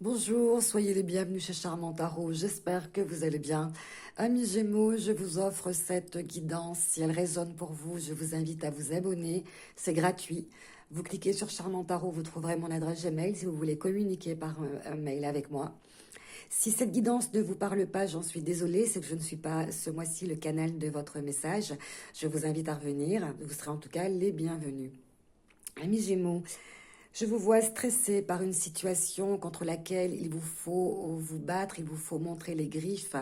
Bonjour, soyez les bienvenus chez Charmant Tarot, j'espère que vous allez bien. Amis Gémeaux, je vous offre cette guidance. Si elle résonne pour vous, je vous invite à vous abonner, c'est gratuit. Vous cliquez sur Charmant Tarot, vous trouverez mon adresse Gmail si vous voulez communiquer par un mail avec moi. Si cette guidance ne vous parle pas, j'en suis désolée, c'est que je ne suis pas ce mois-ci le canal de votre message. Je vous invite à revenir, vous serez en tout cas les bienvenus. Amis Gémeaux, je vous vois stressé par une situation contre laquelle il vous faut vous battre, il vous faut montrer les griffes.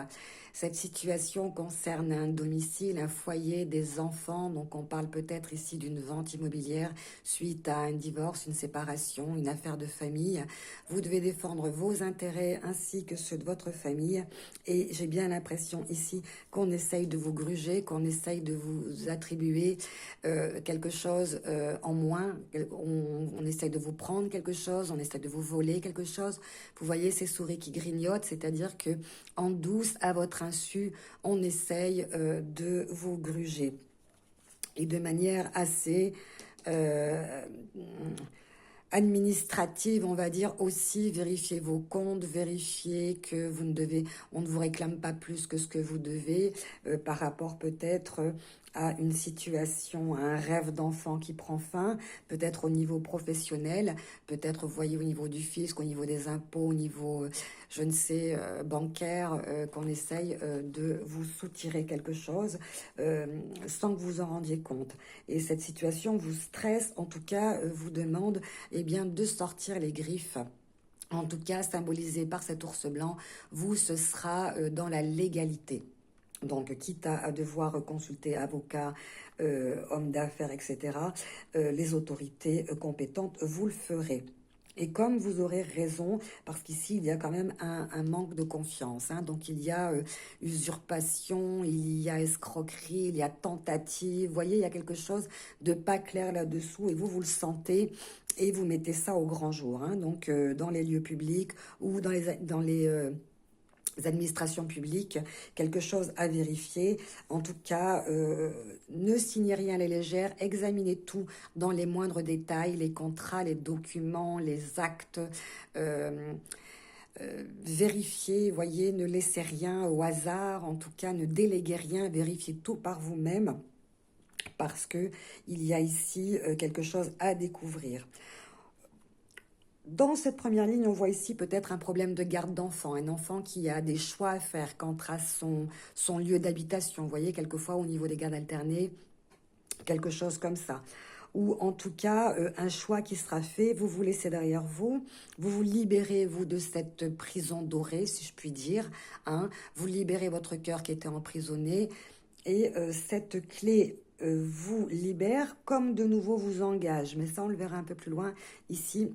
Cette situation concerne un domicile, un foyer, des enfants. Donc on parle peut-être ici d'une vente immobilière suite à un divorce, une séparation, une affaire de famille. Vous devez défendre vos intérêts ainsi que ceux de votre famille. Et j'ai bien l'impression ici qu'on essaye de vous gruger, qu'on essaye de vous attribuer quelque chose en moins. On essaye de vous prendre quelque chose, on essaie de vous voler quelque chose. Vous voyez ces souris qui grignotent, c'est-à-dire que en douce, à votre insu, on essaye de vous gruger. Et de manière assez administrative, on va dire aussi, vérifier vos comptes, vérifier que on ne vous réclame pas plus que ce que vous devez par rapport peut-être à une situation, à un rêve d'enfant qui prend fin, peut-être au niveau professionnel, peut-être vous voyez au niveau du fisc, au niveau des impôts, au niveau, je ne sais, bancaire, qu'on essaye de vous soutirer quelque chose sans que vous en rendiez compte. Et cette situation vous stresse, en tout cas, vous demande bien, de sortir les griffes. En tout cas, symbolisé par cet ours blanc, vous, ce sera dans la légalité. Donc, quitte à devoir consulter avocat, homme d'affaires, etc., les autorités compétentes, vous le ferez. Et comme vous aurez raison, parce qu'ici, il y a quand même un manque de confiance. Hein, donc, il y a usurpation, il y a escroquerie, il y a tentative. Vous voyez, il y a quelque chose de pas clair là-dessous. Et vous le sentez et vous mettez ça au grand jour. Hein, donc, dans les lieux publics ou dans les administrations publiques, quelque chose à vérifier. En tout cas, ne signez rien à la légère, examinez tout dans les moindres détails, les contrats, les documents, les actes, vérifiez, voyez, ne laissez rien au hasard, en tout cas, ne déléguez rien, vérifiez tout par vous-même, parce que il y a ici quelque chose à découvrir. Dans cette première ligne, on voit ici peut-être un problème de garde d'enfant, un enfant qui a des choix à faire quant à son lieu d'habitation. Vous voyez, quelquefois au niveau des gardes alternés, quelque chose comme ça. Ou en tout cas, un choix qui sera fait, vous vous laissez derrière vous, vous vous libérez, vous, de cette prison dorée, si je puis dire. Hein, vous libérez votre cœur qui était emprisonné et cette clé vous libère comme de nouveau vous engage. Mais ça, on le verra un peu plus loin ici.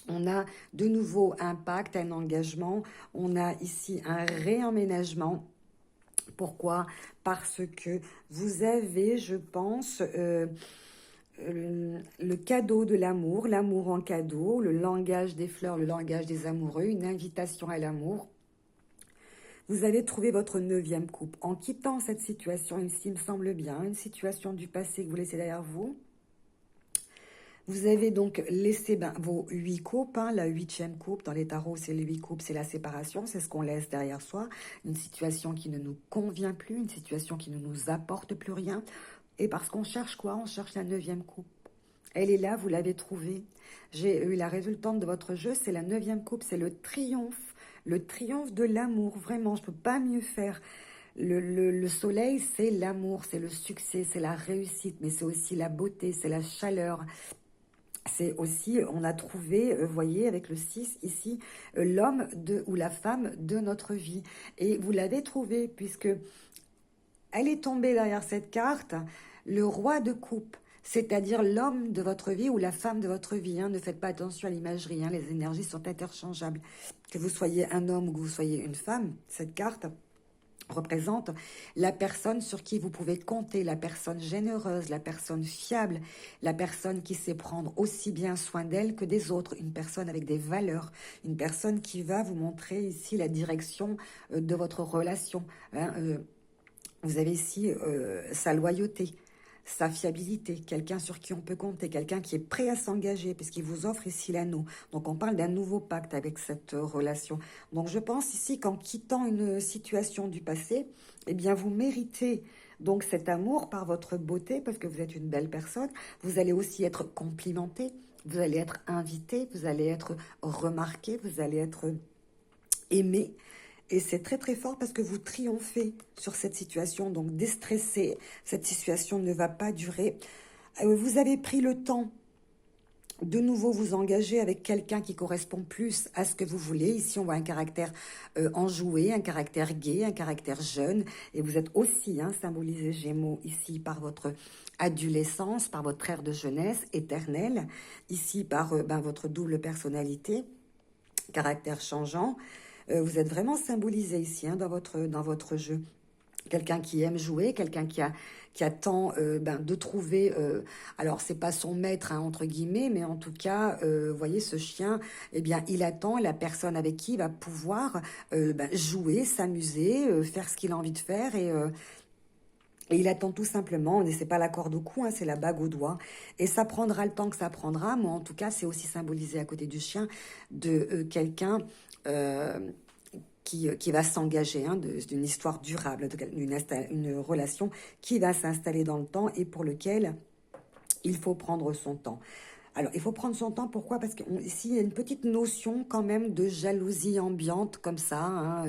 On a de nouveau un pacte, un engagement. On a ici un réemménagement. Pourquoi? Parce que vous avez, je pense, le cadeau de l'amour, l'amour en cadeau, le langage des fleurs, le langage des amoureux, une invitation à l'amour. Vous allez trouver votre 9e coupe. En quittant cette situation ici, il me semble bien, une situation du passé que vous laissez derrière vous, vous avez donc laissé vos 8 coupes, hein, la 8e coupe, dans les tarots, c'est les 8 coupes, c'est la séparation, c'est ce qu'on laisse derrière soi, une situation qui ne nous convient plus, une situation qui ne nous apporte plus rien, et parce qu'on cherche quoi? On cherche la 9e coupe. Elle est là, vous l'avez trouvée. J'ai eu la résultante de votre jeu, c'est la 9e coupe, c'est le triomphe de l'amour, vraiment, je ne peux pas mieux faire. Le soleil, c'est l'amour, c'est le succès, c'est la réussite, mais c'est aussi la beauté, c'est la chaleur, c'est aussi, on a trouvé, voyez, avec le 6 ici, l'homme ou la femme de notre vie. Et vous l'avez trouvé, puisque elle est tombée derrière cette carte, le roi de coupe, c'est-à-dire l'homme de votre vie ou la femme de votre vie. Hein. Ne faites pas attention à l'imagerie, hein, les énergies sont interchangeables. Que vous soyez un homme ou que vous soyez une femme, cette carte représente la personne sur qui vous pouvez compter, la personne généreuse, la personne fiable, la personne qui sait prendre aussi bien soin d'elle que des autres, une personne avec des valeurs, une personne qui va vous montrer ici la direction de votre relation. Hein, vous avez ici sa loyauté. sa fiabilité, quelqu'un sur qui on peut compter, quelqu'un qui est prêt à s'engager, puisqu'il vous offre ici l'anneau. Donc on parle d'un nouveau pacte avec cette relation. Donc je pense ici qu'en quittant une situation du passé, eh bien vous méritez donc cet amour par votre beauté, parce que vous êtes une belle personne. Vous allez aussi être complimenté, vous allez être invité, vous allez être remarqué, vous allez être aimé. Et c'est très très fort parce que vous triomphez sur cette situation, donc déstressé. Cette situation ne va pas durer. Vous avez pris le temps de nouveau vous engager avec quelqu'un qui correspond plus à ce que vous voulez. Ici, on voit un caractère enjoué, un caractère gai, un caractère jeune. Et vous êtes aussi symbolisé Gémeaux ici par votre adolescence, par votre ère de jeunesse éternelle. Ici, par votre double personnalité, caractère changeant. Vous êtes vraiment symbolisé ici dans votre jeu. Quelqu'un qui aime jouer, quelqu'un qui attend de trouver, alors c'est pas son maître entre guillemets, mais en tout cas, vous voyez ce chien, eh bien il attend la personne avec qui il va pouvoir jouer, s'amuser, faire ce qu'il a envie de faire et il attend tout simplement, c'est pas la corde au cou, c'est la bague au doigt. Et ça prendra le temps que ça prendra, mais en tout cas, c'est aussi symbolisé à côté du chien de quelqu'un qui va s'engager, d'une histoire durable, une relation qui va s'installer dans le temps et pour lequel il faut prendre son temps. Alors, il faut prendre son temps, pourquoi? Parce qu'ici, il y a une petite notion quand même de jalousie ambiante, comme ça.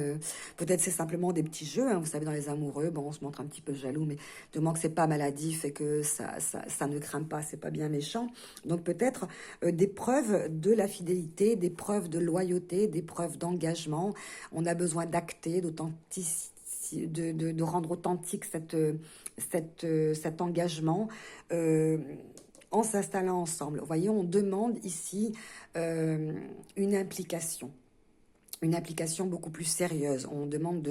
Peut-être c'est simplement des petits jeux, vous savez, dans les amoureux, bon, on se montre un petit peu jaloux, mais de moment que c'est pas maladif et que ça ne craint pas, c'est pas bien méchant. Donc peut-être des preuves de la fidélité, des preuves de loyauté, des preuves d'engagement. On a besoin d'acter, d'authenticité, de rendre authentique cet engagement. En s'installant ensemble. Vous voyez, on demande ici une implication beaucoup plus sérieuse. On demande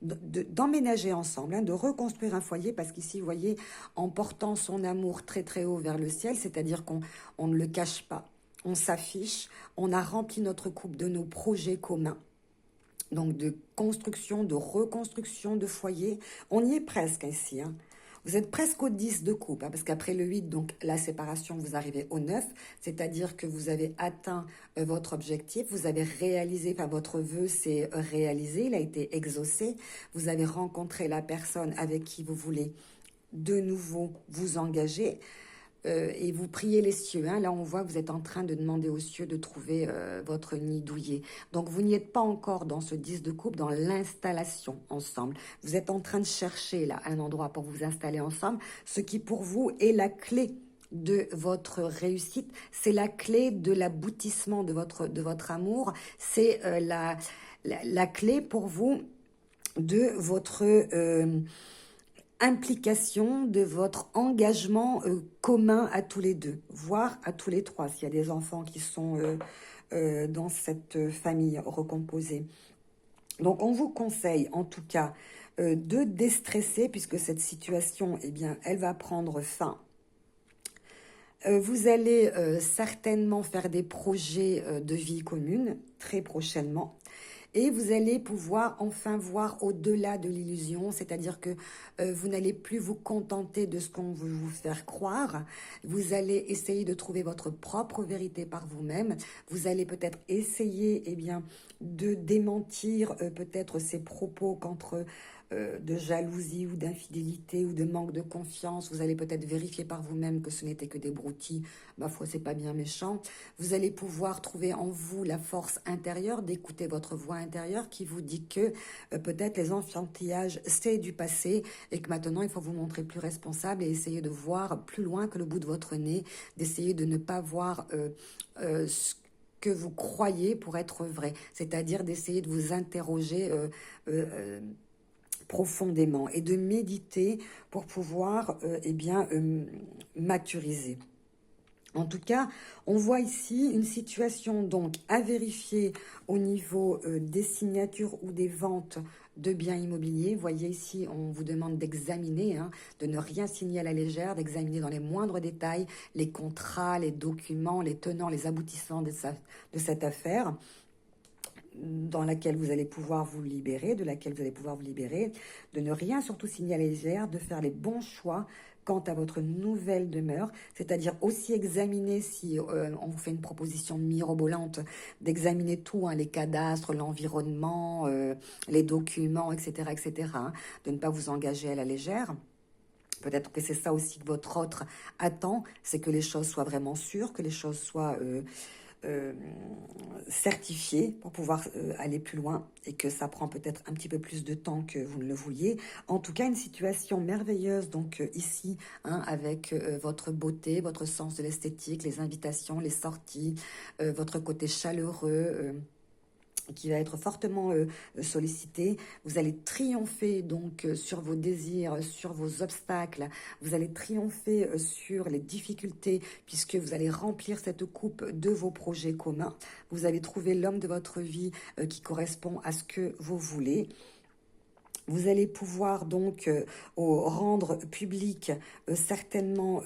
d'emménager ensemble, de reconstruire un foyer, parce qu'ici, vous voyez, en portant son amour très très haut vers le ciel, c'est-à-dire qu'on ne le cache pas, on s'affiche, on a rempli notre couple de nos projets communs. Donc de construction, de reconstruction de foyer. On y est presque ici, Vous êtes presque au 10 de coupe, parce qu'après le 8, donc la séparation, vous arrivez au 9, c'est-à-dire que vous avez atteint votre objectif, vous avez réalisé, votre vœu s'est réalisé, il a été exaucé, vous avez rencontré la personne avec qui vous voulez de nouveau vous engager, et vous priez les cieux. Là, on voit que vous êtes en train de demander aux cieux de trouver votre nid douillet. Donc, vous n'y êtes pas encore dans ce 10 de coupe, dans l'installation ensemble. Vous êtes en train de chercher là un endroit pour vous installer ensemble, ce qui pour vous est la clé de votre réussite. C'est la clé de l'aboutissement de votre amour. C'est la clé pour vous de votre implication, de votre engagement commun à tous les deux, voire à tous les trois, s'il y a des enfants qui sont dans cette famille recomposée. Donc, on vous conseille, en tout cas, de déstresser, puisque cette situation, eh bien, elle va prendre fin. Vous allez certainement faire des projets de vie commune, très prochainement. Et vous allez pouvoir enfin voir au-delà de l'illusion, c'est-à-dire que vous n'allez plus vous contenter de ce qu'on veut vous faire croire. Vous allez essayer de trouver votre propre vérité par vous-même. Vous allez peut-être essayer de démentir peut-être ces propos de jalousie ou d'infidélité ou de manque de confiance. Vous allez peut-être vérifier par vous-même que ce n'était que des broutilles. Ma foi, c'est pas bien méchant. Vous allez pouvoir trouver en vous la force intérieure d'écouter votre voix intérieure qui vous dit que peut-être les enfantillages, c'est du passé et que maintenant, il faut vous montrer plus responsable et essayer de voir plus loin que le bout de votre nez, d'essayer de ne pas voir ce que vous croyez pour être vrai, c'est-à-dire d'essayer de vous interroger profondément et de méditer pour pouvoir maturiser. En tout cas, on voit ici une situation donc à vérifier au niveau des signatures ou des ventes de biens immobiliers. Vous voyez ici, on vous demande d'examiner, de ne rien signer à la légère, d'examiner dans les moindres détails les contrats, les documents, les tenants, les aboutissants de cette affaire dans laquelle vous allez pouvoir vous libérer, de ne rien surtout signer à la légère, de faire les bons choix quant à votre nouvelle demeure, c'est-à-dire aussi examiner si on vous fait une proposition mirobolante, d'examiner tout, hein, les cadastres, l'environnement, les documents, etc., etc., hein, de ne pas vous engager à la légère. Peut-être que c'est ça aussi que votre autre attend, c'est que les choses soient vraiment sûres, que les choses soient euh, certifiées pour pouvoir aller plus loin et que ça prend peut-être un petit peu plus de temps que vous ne le vouliez. En tout cas, une situation merveilleuse, donc ici, hein, avec votre beauté, votre sens de l'esthétique, les invitations, les sorties, votre côté chaleureux, qui va être fortement sollicité. Vous allez triompher donc sur vos désirs, sur vos obstacles. Vous allez triompher sur les difficultés puisque vous allez remplir cette coupe de vos projets communs. Vous allez trouver l'homme de votre vie qui correspond à ce que vous voulez. Vous allez pouvoir donc rendre public certainement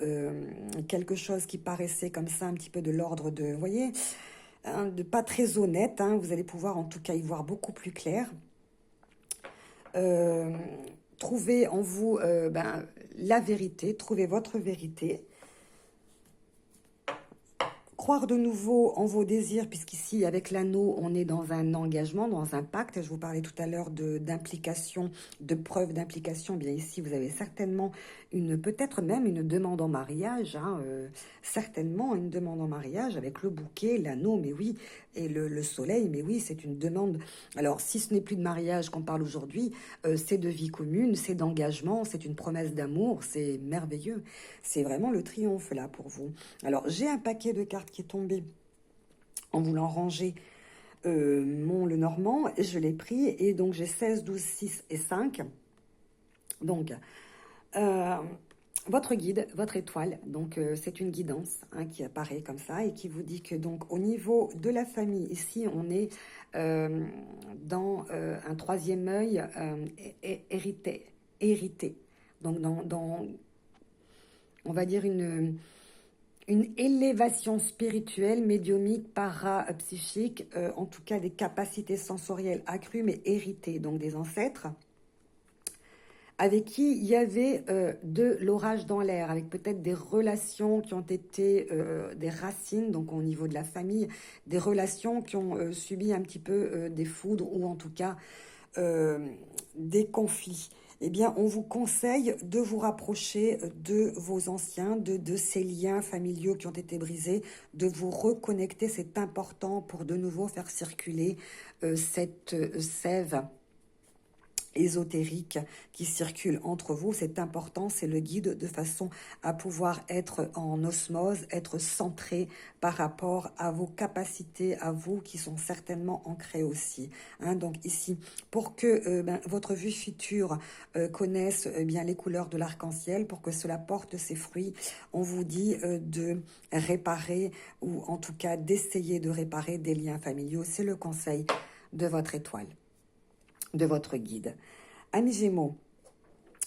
quelque chose qui paraissait comme ça un petit peu de l'ordre de, vous voyez, hein, de pas très honnête, hein, vous allez pouvoir en tout cas y voir beaucoup plus clair. Trouvez en vous la vérité, trouvez votre vérité. Croire de nouveau en vos désirs, puisqu'ici, avec l'anneau, on est dans un engagement, dans un pacte. Je vous parlais tout à l'heure d'implication, de preuve d'implication. Bien ici, vous avez certainement peut-être même une demande en mariage, hein, certainement une demande en mariage avec le bouquet, l'anneau, mais oui, et le soleil, mais oui, c'est une demande. Alors, si ce n'est plus de mariage qu'on parle aujourd'hui, c'est de vie commune, c'est d'engagement, c'est une promesse d'amour, c'est merveilleux. C'est vraiment le triomphe là pour vous. Alors, j'ai un paquet de cartes qui est tombé en voulant ranger le Normand, et je l'ai pris, et donc j'ai 16, 12, 6 et 5. Donc, votre guide, votre étoile, donc c'est une guidance, hein, qui apparaît comme ça et qui vous dit que donc au niveau de la famille, ici on est dans un troisième œil hérité. Donc dans, on va dire une élévation spirituelle, médiumique, parapsychique, en tout cas des capacités sensorielles accrues mais héritées, donc des ancêtres, avec qui il y avait de l'orage dans l'air, avec peut-être des relations qui ont été des racines, donc au niveau de la famille, des relations qui ont subi un petit peu des foudres ou en tout cas des conflits. Eh bien, on vous conseille de vous rapprocher de vos anciens, de ces liens familiaux qui ont été brisés, de vous reconnecter. C'est important pour de nouveau faire circuler cette sève ésotérique qui circule entre vous. C'est important, c'est le guide de façon à pouvoir être en osmose, être centré par rapport à vos capacités, à vous qui sont certainement ancrées aussi. Hein, donc ici, pour que votre vue future connaisse bien les couleurs de l'arc-en-ciel, pour que cela porte ses fruits, on vous dit de réparer ou en tout cas d'essayer de réparer des liens familiaux. C'est le conseil de votre étoile, de votre guide. Amis Gémeaux,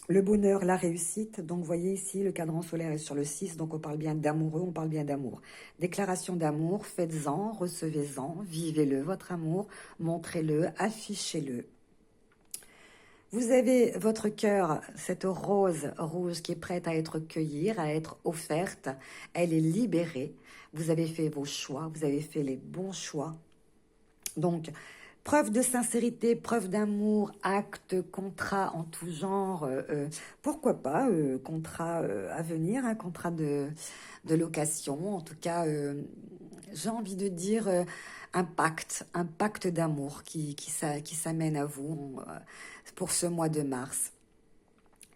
le bonheur, la réussite. Donc, vous voyez ici, le cadran solaire est sur le 6. Donc, on parle bien d'amoureux, on parle bien d'amour. Déclaration d'amour, faites-en, recevez-en, vivez-le, votre amour, montrez-le, affichez-le. Vous avez votre cœur, cette rose rouge qui est prête à être cueillie, à être offerte. Elle est libérée. Vous avez fait vos choix, vous avez fait les bons choix. Donc, preuve de sincérité, preuve d'amour, acte, contrat en tout genre, pourquoi pas, contrat à venir, un contrat de location, en tout cas, j'ai envie de dire un pacte d'amour qui s'amène à vous pour ce mois de mars.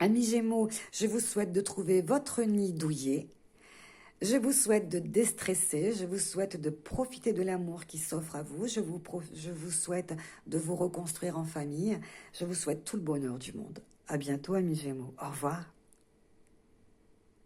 Amis Gémeaux, je vous souhaite de trouver votre nid douillet. Je vous souhaite de déstresser, je vous souhaite de profiter de l'amour qui s'offre à vous, je vous souhaite de vous reconstruire en famille, je vous souhaite tout le bonheur du monde. À bientôt, amis Gémeaux. Au revoir.